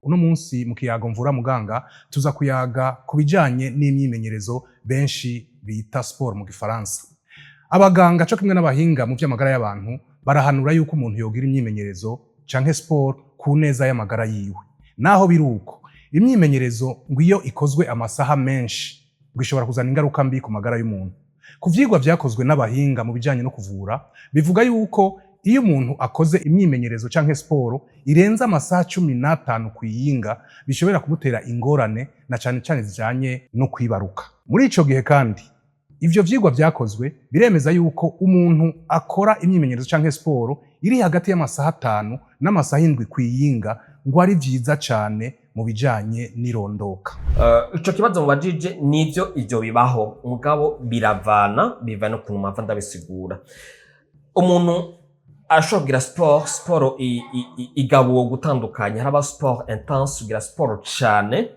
Uno munsi mu kiyago mvura muganga tuza kuyaga kubijanye n'imyimenyerezo benshi bita sport mu gifaransa. Abaganga cyo kimwe n'abahinga mu vy'amagara y'abantu barahanura yuko umuntu yogira imyimenyerezo canke sport ku neza y'amagara yiwe. Naho biruko imyimenyerezo ngo iyo ikozwe amasaha menshi ngo ishobora kuzana ingaruka mbi ku magara y'umuntu. Ku vyigwa vyakozwe n'abahinga mu bijanye no kuvura bivuga yuko iyo umuntu akoze imyimenyerezo canke sport irenza amasaha 15 kwiyinga bishobora kumutera ingorane na cane cane zijanye no kwibaruka. Muri ico gihe kandi ivyo vyigwa vyakozwe biremeza yuko umuntu akora imyimenyerezo canke sport iri hagati y'amasaha 5 n'amasaha 7 kwiyinga ngo ari vyiza cane mu bijanye n'irondoka. Ico kibazo mubajije nivyo ivyo bibaho mugabo bivana ku mpamvu ndabisigura. Umuntu ashobora kugira sport igabuwe gutandukanya, haraba sport intense, kugira sport cane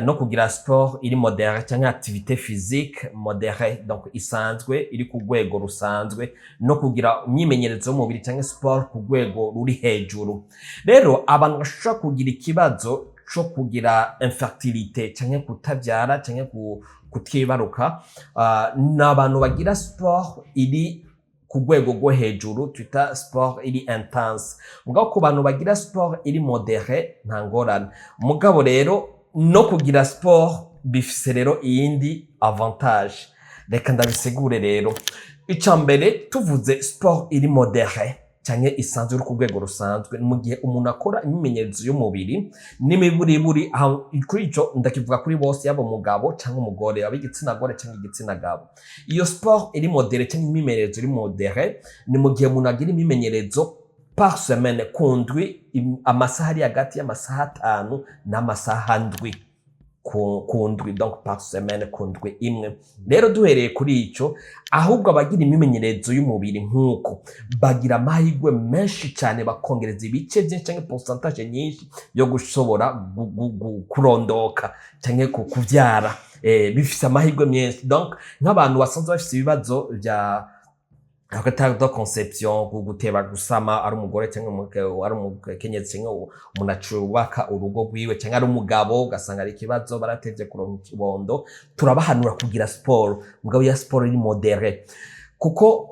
no kugira sport iri modéré cyangwa activité physique modérée, donc isanzwe iri ku rwego rusanzwe, no kugira imyimenyerezo y'umubiri cyangwa sport ku rwego ruri hejuru. Rero abantu bashobora kugira ikibazo cyo kugira infertilité cyangwa kutabyara cyangwa kutibaruka, n'abantu bagira sport iri ku rwego rwo hejuru twita sport iri intense. Mugabo ku bantu bagira sport iri modéré nta ngorane. Mugabo rero no kugira sport bifise rero iyindi avantage. Reka ndabisigure rero. Icambere tuvuze sport iri modéré cyane isanzwe uri ku rwego rusanzwe mu gihe umuntu akora imyimenyerezo y'umubiri n'imiburiburi kuri ico ndakivuga kuri bose, yabo mugabo cyangwa umugore, ab'igitsina gore cyangwa igitsina gabo. Iyo sport iri modéré cyangwa imyimenyerezo iri modéré ni mu gihe umuntu agira imyimenyerezo par semaine kundwi, amasaha ari hagati y'amasaha 5 n'amasaha 7 kundwi, donc par semaine kundwi imwe. Rero duhereye kuri ico, ahubwo abagira imyimenyerezo y'umubiri nk'uko bagira amahirwe menshi cyane bakongereza ibice byinshi cyangwa pourcentage nyinshi yo gushobora kurondoka cyangwa kuvyara, bifise amahirwe menshi. Donc nk'abantu basanzwe bafise ibibazo bya retard de conception, guteba gusama, ari umugore cyangwa ari umukenyezi cyangwa umuntu acubaka urugo rwiwe cyangwa ari umugabo ugasanga ari ikibazo baratevye kuronka ikibondo, turabahanura kugira sport, mugabo ya sport iri modéré. Kuko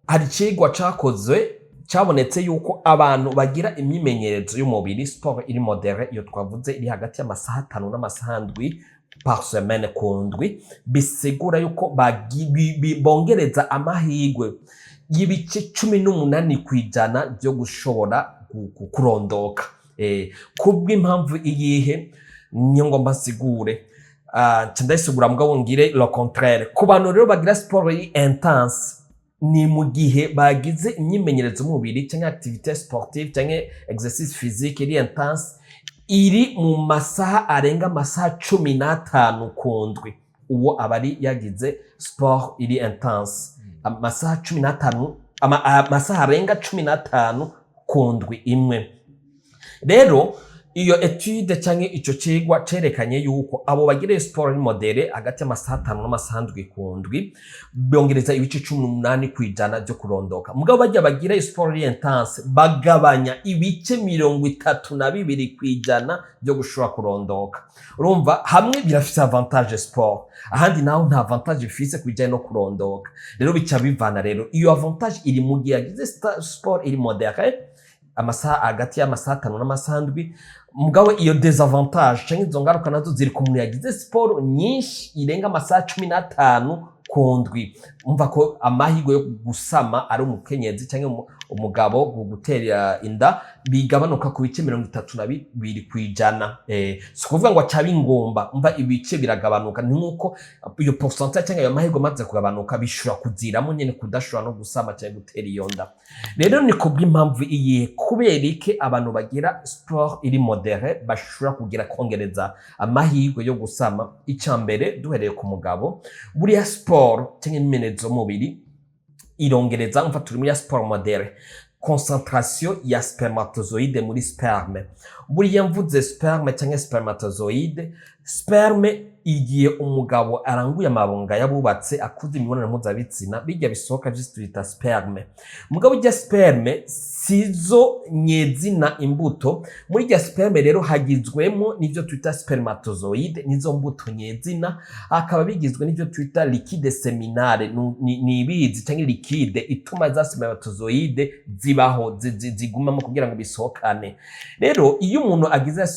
hari icigwa cakozwe cabonetse yuko abantu bagira imyimenyerezo y'umubiri sport iri modéré, iyo twavuze iri hagati y'amasaha 5 n'amasaha 7 par semaine kundwi, bisigura yuko bongereza amahirwe y'ibice 18 kwijana byo gushobora kurondoka. Kubw'impamvu iyihe niyo ngomba nsigure, ndayisigura mugabo ngire le contraire. Ku bantu rero bagira sport intense ni mu gihe bagize imyimenyerezo y'umubiri cyangwa activité sportive cyangwa exercice physique iri intense iri mu masaha arenga amasaha 15 kundwi, uwo abari yagize sport iri intense amasaha 15, amasaha arenga 15 kundwi imwe. Rero iyo etude cyangwa ico cigwa cerekanye yuko abo bagira sport iri modéré hagati y'amasaha 5 n'amasaha 7 kundwi bongereza ibice 18 kwijana byo kurondoka. Mugabo bajya bagira sport iri intense bagabanya ibice 32 kwijana byo gushobora kurondoka. Urumva hamwe birafise avantage sport, ahandi naho nta avantage bifise kwijana no kurondoka. Rero bica bivana, rero iyo avantage iri mu gihe yagize sport iri modéré amasaha hagati y'amasaha 5 n'amasaha 7, mugabo iyo desavantage cyangwa izo ngaruka nazo ziri ku muntu yagize sport nyinshi irenga amasaha 15 kundwi. Umva ko amahirwe yo gusama ari umukenyezi cyangwa umugabo gutera inda bigabanuka ku bice 32 kwijana. Si kuvuga ngo acabe ingomba, umva ibice biragabanuka, ni nkuko iyo pourcentage cyangwa ayo mahirwe maze kugabanuka bishobora kuziramo nyene kudashobora no gusama cyangwa gutera iyo nda. Rero ni kubw'impamvu iyihe, kubera iki abantu bagira sport iri modéré bashobora kugira kongereza amahirwe yo gusama. Icambere duhereye ku mugabo, buriya sport cyangwa imyimenyerezo y'umubiri irongereza, umva turi muri sport modéré, concentration ya spermatozoide muri sperme. Buriya mvuze sperme cyangwa spermatozoide, sperme igihe umugabo aranguye amabonga yabubatse akuze imibonano mpuzabitsina bijya bisohoka vyitwa sperme. Mugabo irya sperme sizo nyezina imbuto, muri irya sperme rero hagizwemo n'ivyo twita spermatozoide, nizo mbuto nyezina, akaba bigizwe n'ivyo twita liquide seminale, ni ibizi canke liquide ituma za spermatozoide zibaho zigumamo kugira ngo bisohokane. Rero iyo umuntu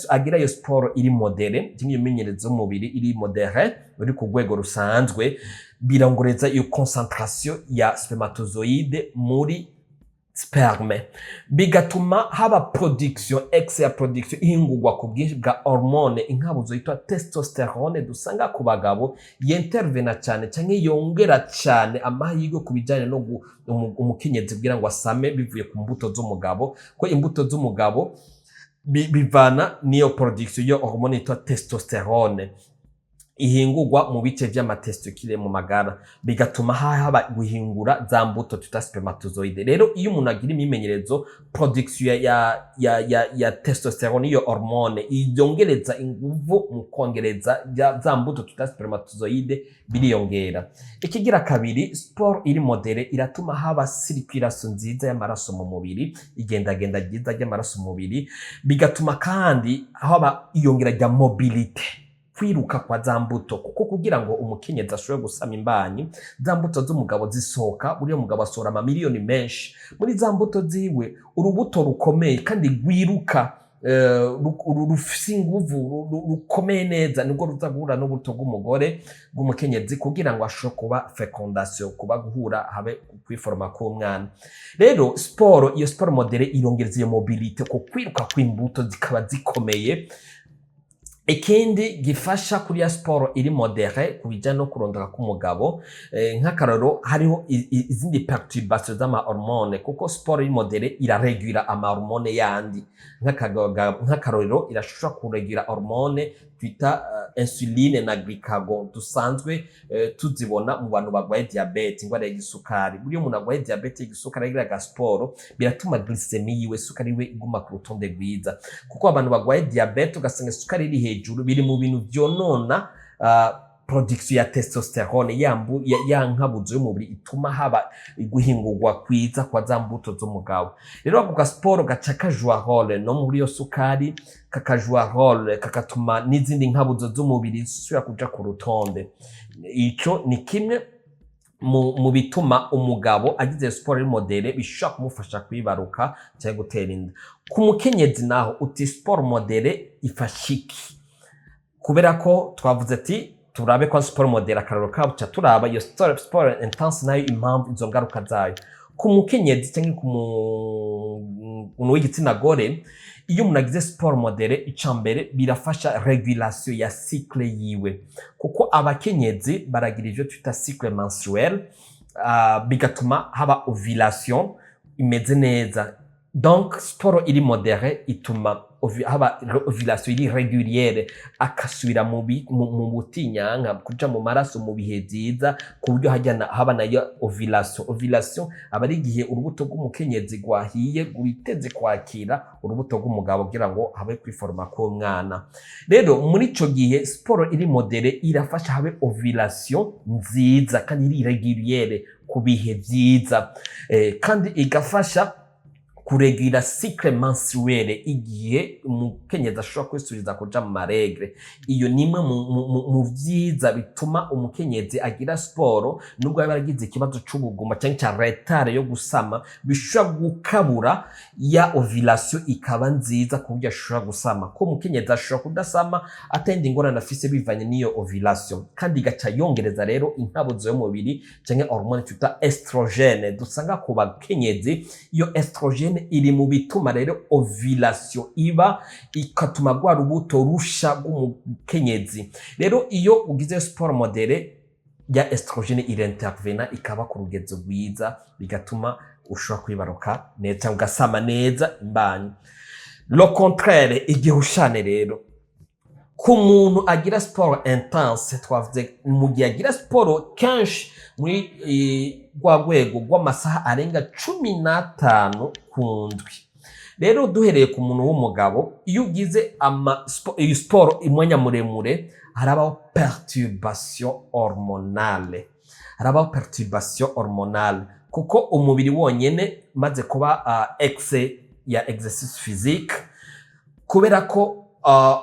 agira iyo sport iri modere cyangwa imenyerezo y'umubiri iri modere uri ku rwego rusanzwe, birongoreza iyo concentration ya spermatozoide muri sperme, bigatuma haba production ya production ihingurwa ku bwinshi bwa hormone inkabuzo yitwa testosterone dusanga ku bagabo, yentervena cyane cyangwa yongera cyane amahirwe ku bijyanye no umukenyezi kugira ngo asame bivuye ku mbuto z'umugabo, ko imbuto z'umugabo bivana niyo production yo hormone yitwa testosterone ihingurwa mu bice vy'amatestikile mu magara, bigatuma haba guhingura za mbuto tuta spermatozoide. Rero iyo umuntu agira imimenyerezo production ya testosterone iyo hormone iyongereza inguvu mu kongereza za mbuto tuta spermatozoide biriyongera. Ikigira kabiri, sport iri modere iratuma haba circulation nziza y'amaraso mu mubiri, igendagenda ryiza ry'amaraso mu mubiri, bigatuma kandi haba iyongera rya mobilite, kwiruka kwa za mbuto, kuko kugira ngo umukenyezi ashobore gusama imbanyi za mbuto z'umugabo zisohoka, buriya mugabo asohora amamiliyoni menshi muri za mbuto ziwe, urubuto rukomeye kandi rwiruka rufise inguvu rukomeye neza nibwo ruza guhura n'ubuto bw'umugore bw'umukenyezi kugira ngo ashobore kuba fecondation, kuba guhura habe kwiforoma k'umwana. Rero iyo sport modere irongereza iyo mobilite, ko kwiruka kw'imbuto zikaba zikomeye. Ikindi gifasha kuri ya sport iri modere kubijya no kurondoka k'umugabo, nk'akaroro hariho izindi perturbation z'ama hormone, kuko sport iri modere iraregura ama hormone yandi, nk'akaroro irashusha kuregura hormone twita insuline na glucagon dusanzwe tuzibona mu bantu bagwaye diabete, ingwara y'igisukari. Buri umuntu agwaye diabete y'igisukari agira sport biratuma glycemie yiwe, sukari yiwe iguma ku rutonde rwiza, kuko abantu bagwaye diabete ugasanga sukari iri hejuru, biri mu bintu vyonona production ya testosterone ya nkabuzo y'umubiri ituma haba guhingurwa kwiza kwa za mbuto z'umugabo. Rero ako sport gaca kajua role no muri iyo sukari, kakajua role kakatuma n'izindi nkabuzo z'umubiri zisubira kuja ku rutonde. Ico ni kimwe mu bituma umugabo agize sport modere bishobora kumufasha kwibaruka cyangwa gutera inda. Ku mukenyezi naho uti sport modere ifashiki, kubera ko twavuze ati turabe kwa sport modere akararo kabuca, turaba iyo sport intense nayo impamvu izo ngaruka zayo ku mukenyezi cyangwa ku muntu w'igitsina gore. Iyo umuntu agize sport modere, icambere birafasha regulation ya cycle yiwe, kuko abakenyezi baragira ivyo twita cycle menstruel, bigatuma haba ovulation imeze neza. Donc sport iri modere ituma haba ovulation iri régulière, akasubira mu butinyanka kuja mu maraso mu bihe vyiza, ku buryo haba nayo ovulation aba ari igihe urubuto rw'umukenyezi rwahiye rwiteze kwakira urubuto rw'umugabo kugira ngo habe kwiforoma k'umwana. Rero muri ico gihe sport iri modere irafasha habe ovulation nziza kandi iri régulière ku bihe vyiza, kandi igafasha kuregira cycle menstruelle igihe umukenyezi ashobora kwisubiza kuja mu maregre. Iyo nimwe mu vyiza bituma umukenyezi agira sport, nubwo yaba yaragize ikibazo c'ubugumba cyangwa cya retard yo gusama, bishobora gukabura ya ovulation ikaba nziza ku buryo ashobora gusama. Ko umukenyezi ashobora kudasama atenda ingorane afise bivanye n'iyo ovulation, kandi igaca yongereza rero inkabuzo y'umubiri cyangwa hormone twita estrogene dusanga ku bakenyezi. Iyo estrogene iri mu bituma rero ovulation iba, ikatuma rwa rubuto rusha rw'umukenyezi. Rero iyo ugize sport modere ya estrogene irintervena ikaba ku rugezo rwiza, bigatuma ushobora kwibaruka neza ugasama neza imbanyi. Lo contraire, igihushane rero ku muntu agira sport intense, twavuze mu gihe agira sport kenshi muri rwa rwego rw'amasaha arenga 15 ku ndwi, rero duhereye ku muntu w'umugabo iyo ugize iyo sport umwanya muremure harabaho perturbation hormonale kuko umubiri wonyene maze kuba excès ya exercice physique kubera ko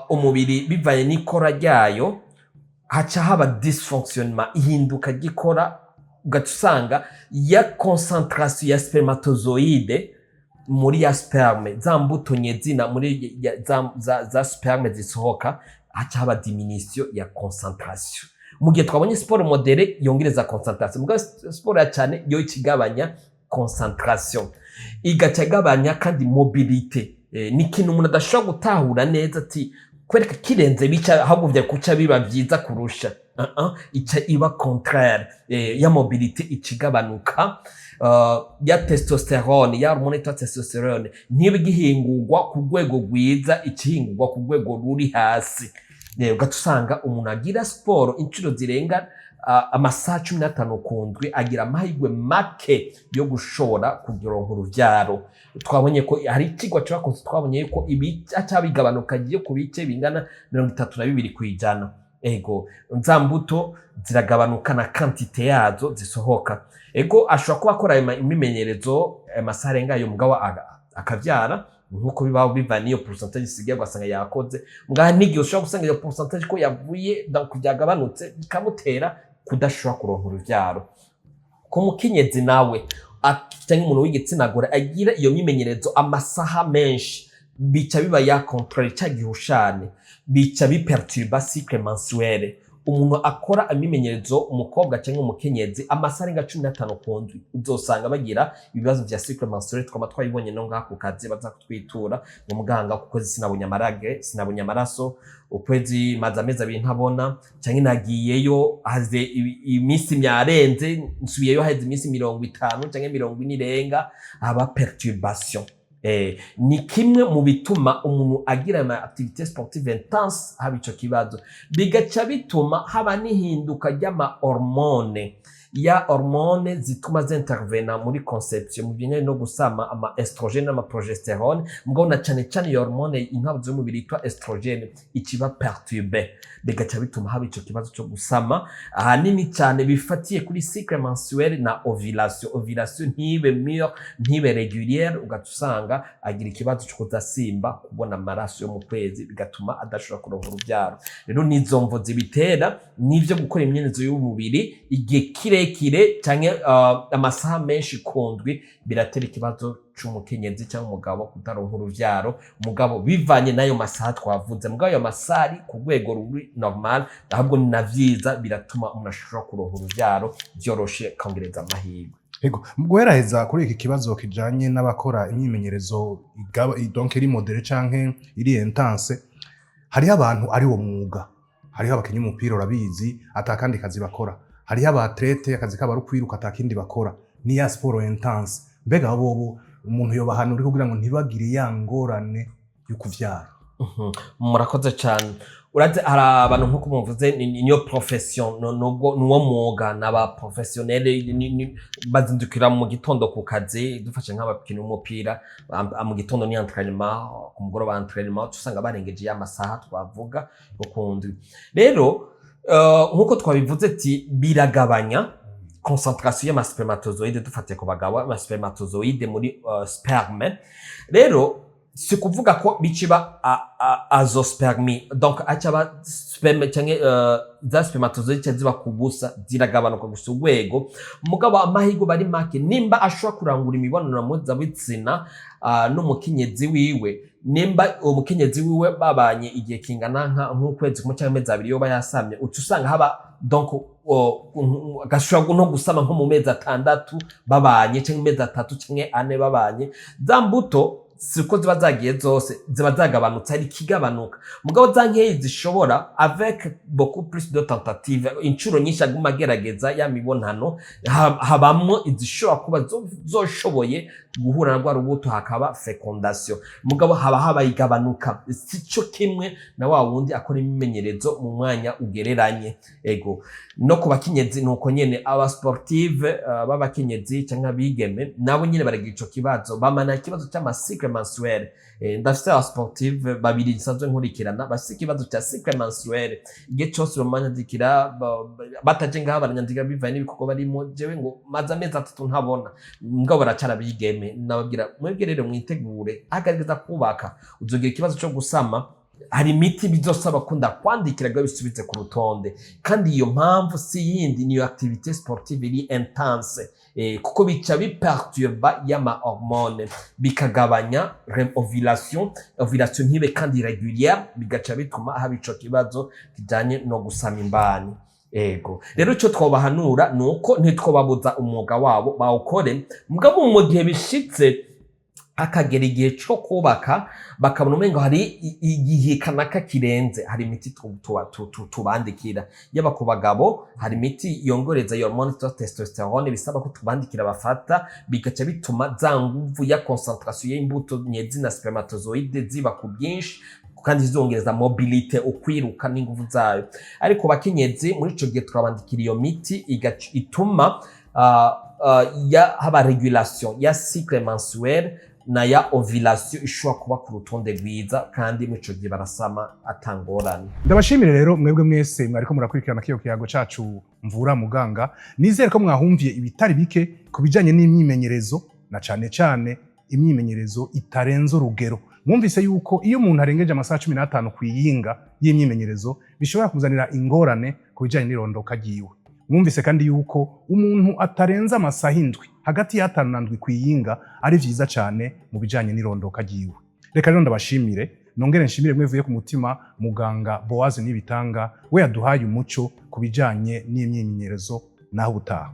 umubiri bivanye n'ikora ryayo haca haba dysfonctionnement ihinduka gikora ugatusanga ya concentration ya spermatozoide muri ya sperme za mbuto nyezina muri za sperme zisohoka haca haba diminution ya concentration mu gihe twabonye sport modere yongereza concentration muga sport ya cyane yo ikigabanya concentration igaca igabanya kandi mobilité ni kintu umuntu adashobora gutahura neza ati kwereka kirenze bica ahubwo kuca biba byiza kurusha ica iba contraire ya mobilité ikigabanuka ya testosterone ya hormone ya testosterone ntibigihingurwa ku rwego rwiza ikihingurwa ku rwego ruri hasi ugatusanga umuntu agira sport inshuro zirenga amasaha 15 kundwi agira amahirwe make yo gushora kugira uruvyaro. Twabonye ko hari ikigwa cyakoze twabonye ko ibica bigabanuka giye ku bice bingana 32%. Ego nzambuto ziragabanuka na quantité yazo zisohoka. Ego ashobora kuba akora imimenyerezo amasaha arenga yo mugabo akavyara nkuko bibaho bivana iyo pourcentage isigaye gasanga yakoze mugaha n'igihe ushobora gusanga iyo pourcentage ko yavuye kubyagabanutse bikamutera kudashobora kuronka uruvyaro. Ku mukenyezi nawe cyangwa umuntu w'igitsina gore agira iyo mimenyerezo amasaha menshi bica biba ya contraire cya gihushane bica biperturba cycle mensuelle. Umuntu akora imimenyerezo umukobwa cyangwa umukenyezi amasaha arenga 15 kundwi uzosanga bagira ibibazo vya cycle mensuelle twama twabibonye no ngaha ku kazi baza kutwitura mu muganga kuko sinabonye amarage sinabonye amaraso ukwezi maze amezi abiri ntabona cyangwa nagiyeyo haze iminsi myarenze nsubiyeyo haze iminsi 50 cyangwa 40 irenga aba perturbation. Ni kimwe mu bituma umuntu agira ama activité sportive intense haba ico kibazo bigaca bituma haba nihinduka ry'ama hormone ya hormone zituma zintervena muri conception mu bijyanye no gusama ama estrogene ama progesterone mugona cyane iyo hormone inkabuzo y'umubiri yitwa estrogene ikiba perturbe bigaca bituma haba ico kibazo cyo gusama ahanini cyane bifatiye kuri cycle mensuelle na ovulation ntibe mûre ntibe régulière ugatusanga agira ikibazo cyo kudasimba kubona amaraso yo mu kwezi bigatuma adashobora kuronka urubyaro. Rero nizo mvo zibitera nivyo gukora imyenezo y'umubiri igihe kirekire cyangwa amasaha menshi kundwi biratera ikibazo cy'umukenyezi cyangwa umugabo kutaronka uruvyaro umugabo bivanye nayo masaha twavuze mugabo yo masari ku rwego ruri normal ahubwo ni navyiza biratuma umuntu ashobora kuronka uruvyaro byoroshe kongereza amahirwe. Ego guheraheza kuri iki kibazo kijanye n'abakora imyimenyerezo donc iri modere canke iri intense hariho abantu ari wo mwuga hariho abakinyi umupira urabizi atakandi kazi bakora hariho abatlete akazi kaba ari kwiruka atakindi bakora ni ya sport intense mbega bobo umuntu yobahanura kugira ngo ntibagire ya ngorane yo kuvyara. Murakoze cyane uraze hari abantu nkuko muvuze niyo profession nuwo mwuga n'aba professionnel bazindukira mu gitondo ku kazi dufashe nk'abakina umupira mu gitondo ni entraînement ku mugoroba entraînement tusanga barengeje ya masaha twavuga ukundi. Rero nkuko twabivuze ati biragabanya concentration y'ama spermatozoide dufatiye ku bagabo ama spermatozoide muri sperme. Rero si kuvuga ko biciba azospermie donc acaba sperme cyangwa za spermatozoide ziba kubusa ziragabanuka gusa urwego mugabo amahirwe bari make nimba ashobora kurangura imibonano mpuzabitsina n'umukenyezi wiwe nimba umukenyezi wiwe babanye igihe kingana nk'ukwezi kumwe cyangwa amezi abiri yo bayasamye utusanga haba donc gashobora no gusama nko mu mezi 6 babanye cyangwa mezi 3 cyangwa 4 babanye za mbuto siko ziba zagiye zose ziba zagabanutse ari kigabanuka mugabo zankeyi zishobora avec beaucoup plus de tentatives inshuro nyinshi aguma gerageza ya mibonano habamwe izishobora kuba zoshoboye guhura na rwa rubuto hakaba fecondation mugabo haba habaye igabanuka sico kimwe na wa wundi akora imimenyerezo mu mwanya ugereranye ego no ku bakenyezi nuko nyene aba sportive b'abakenyezi canke abigeme nabo nyene baragira ico kibazo bamana ikibazo cy'amacycle mensuel ndafite aba sportive babiri nsanzwe nkurikirana bafite ikibazo cya cycle mensuel igihe cyose bamanyandikira bataje ngaha baranyandikira bivaye n'ibikoko barimo jewe ngo maze amezi 3 ntabona mugabo baracara bigeme nababwira mwebwe rero mwitegure agaragaza kubaka uzogira ikibazo cyo gusama hari imiti bizosaba kunda kwandikira ngo bisubize ku rutonde kandi iyo mpamvu si yindi niyo activité sportive iri intense kuko bica biperturba y'ama hormone bikagabanya ovulation ntibe kandi régulière bigaca bituma haba ico kibazo kijanye no gusama imbani ego rero ico twobahanura nuko ntitwobabuza umwuga wabo bawukore mugabo mu gihe bishitse akagera igihe cyo kubaka bakabona umengo hari igihe kanaka kirenze hari imiti tubandikira yaba ku bagabo hari imiti yongoreza hormone testosterone bisaba ko tubandikira bafata bigaca bituma za nguvu ya concentration y'imbuto nyezi na spermatozoide ziba ku bwinshi kandi zizongereza mobilite ukwiruka n'inguvu zayo ariko bakenyezi muri ico gihe turabandikira iyo miti ituma haba regulation ya cycle mensuel na ya ovulation ishobora kuba ku rutonde rwiza kandi mu ico gihe barasama atangorane. Ndabashimire rero mwebwe mwese mwariko murakurikirana kiyo kiyago cacu Mvura Muganga, nizere ko mwahumviye ibitari bike kubijanye n'imyimenyerezo na cane imyimenyerezo itarenze urugero. Mwumvise yuko iyo umuntu arengeje amasaha 15 kwiyinga y'imyimenyerezo bishobora kuzanira ingorane kubijanye n'irondoka ryiwe. Mwumvise kandi yuko umuntu atarenza amasaha 7 hagati ya 5 na 7 kwiyinga ari vyiza cane mu bijanye n'irondoka ryiwe. Reka rero ndabashimire, nongere nshimire mwevuye ku mutima Muganga Boaz Nibitanga we yaduhaye umuco kubijanye n'imyimenyerezo naho utaha.